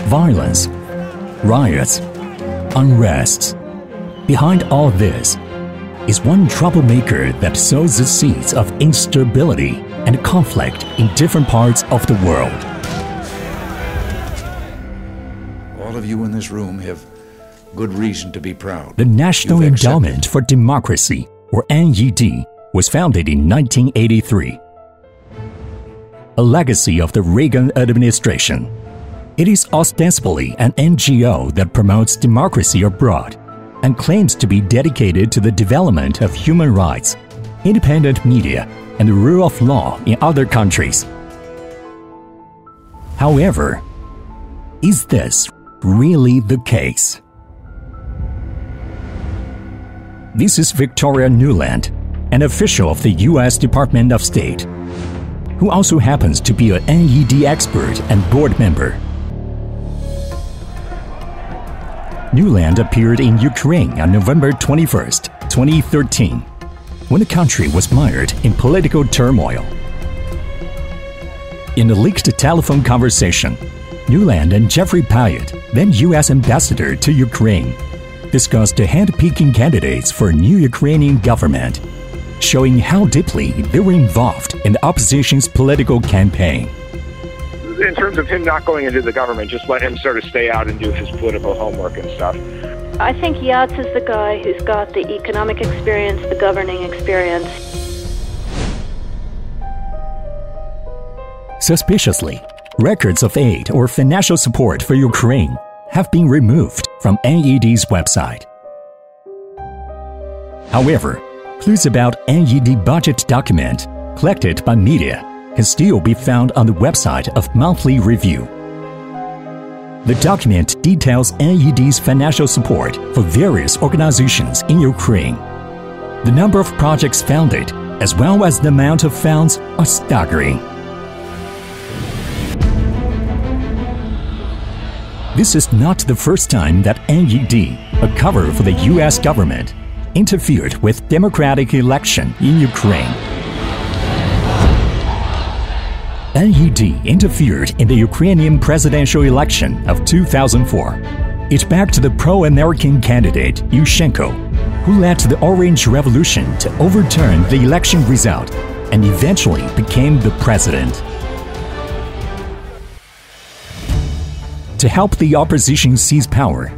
violence, riots, unrest. Behind all this is one troublemaker that sows the seeds of instability and conflict in different parts of the world. All of you in this room have good reason to be proud. The National Endowment for Democracy, or NED, was founded in 1983. A legacy of the Reagan administration. It is ostensibly an NGO that promotes democracy abroad and claims to be dedicated to the development of human rights, independent media, and the rule of law in other countries. However, is this really the case? This is Victoria Nuland, an official of the U.S. Department of State, who also happens to be an NED expert and board member. Nuland appeared in Ukraine on November 21, 2013, when the country was mired in political turmoil. In a leaked telephone conversation, Nuland and Jeffrey Pyatt, then U.S. ambassador to Ukraine, discussed the hand-picking candidates for a new Ukrainian government, showing how deeply they were involved in the opposition's political campaign. In terms of him not going into the government, just let him sort of stay out and do his political homework and stuff. I think Yats is the guy who's got the economic experience, the governing experience. Suspiciously, records of aid or financial support for Ukraine have been removed from NED's website. However, clues about NED budget document collected by media can still be found on the website of Monthly Review. The document details NED's financial support for various organizations in Ukraine. The number of projects funded, as well as the amount of funds, are staggering. This is not the first time that NED, a cover for the US government, interfered with democratic election in Ukraine. NED interfered in the Ukrainian presidential election of 2004. It backed the pro-American candidate Yushchenko, who led the Orange Revolution to overturn the election result and eventually became the president. To help the opposition seize power,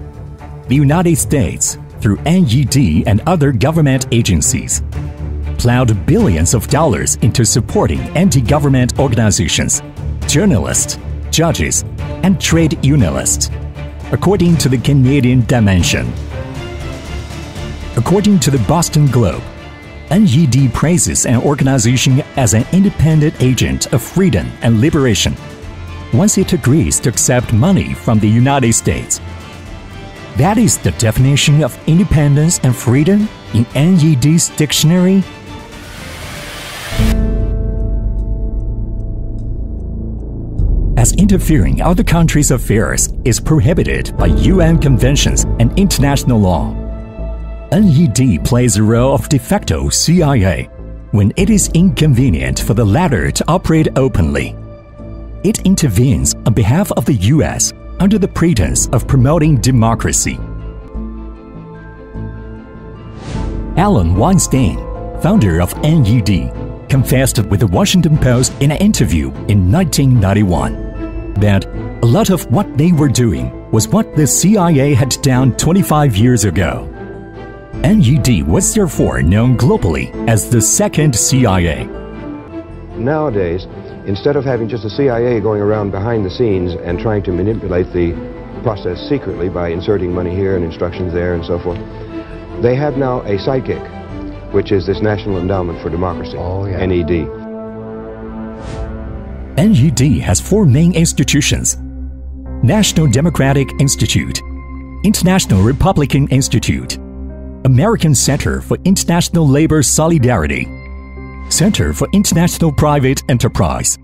the United States, through NED and other government agencies, plowed billions of dollars into supporting anti-government organizations, journalists, judges, and trade unionists, according to the Canadian Dimension. According to the Boston Globe, NED praises an organization as an independent agent of freedom and liberation once it agrees to accept money from the United States. That is the definition of independence and freedom in NED's dictionary. As interfering in other countries' affairs is prohibited by UN conventions and international law, NED plays the role of de facto CIA when it is inconvenient for the latter to operate openly. It intervenes on behalf of the US under the pretense of promoting democracy. Alan Weinstein, founder of NED, confessed with the Washington Post in an interview in 1991 that a lot of what they were doing was what the CIA had done 25 years ago. NED was therefore known globally as the second CIA. Nowadays, instead of having just the CIA going around behind the scenes and trying to manipulate the process secretly by inserting money here and instructions there and so forth, they have now a sidekick, which is this National Endowment for Democracy, NED. NED has four main institutions: National Democratic Institute, International Republican Institute, American Center for International Labor Solidarity, Center for International Private Enterprise.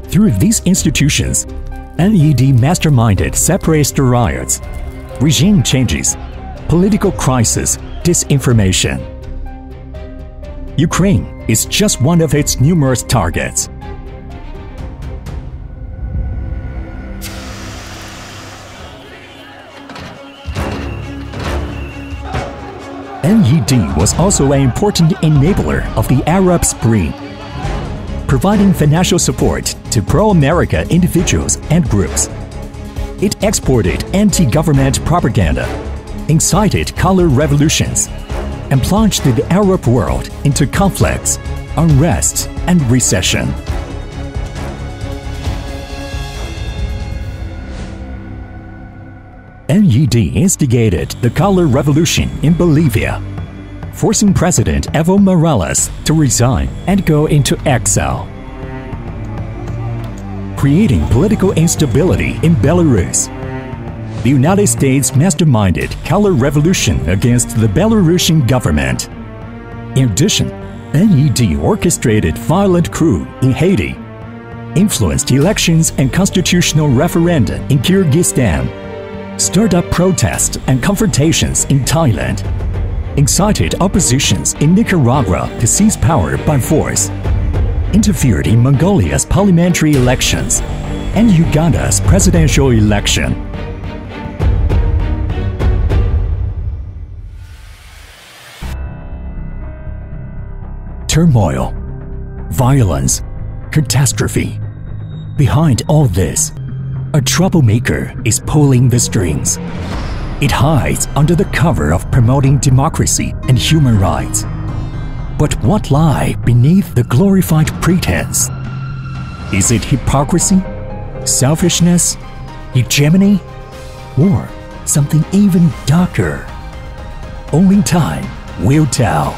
Through these institutions, NED masterminded separatist riots, regime changes, political crisis, disinformation. Ukraine is just one of its numerous targets. NED was also an important enabler of the Arab Spring, providing financial support to pro-America individuals and groups. It exported anti-government propaganda, incited color revolutions, and plunged the Arab world into conflicts, unrest, and recession. NED instigated the color revolution in Bolivia, forcing President Evo Morales to resign and go into exile, creating political instability in Belarus. The United States masterminded color revolution against the Belarusian government. In addition, NED orchestrated violent coup in Haiti, influenced elections and constitutional referenda in Kyrgyzstan, stirred up protests and confrontations in Thailand, incited oppositions in Nicaragua to seize power by force, interfered in Mongolia's parliamentary elections and Uganda's presidential election. Turmoil, violence, catastrophe. Behind all this, a troublemaker is pulling the strings. It hides under the cover of promoting democracy and human rights. But what lies beneath the glorified pretense? Is it hypocrisy, selfishness, hegemony, or something even darker? Only time will tell.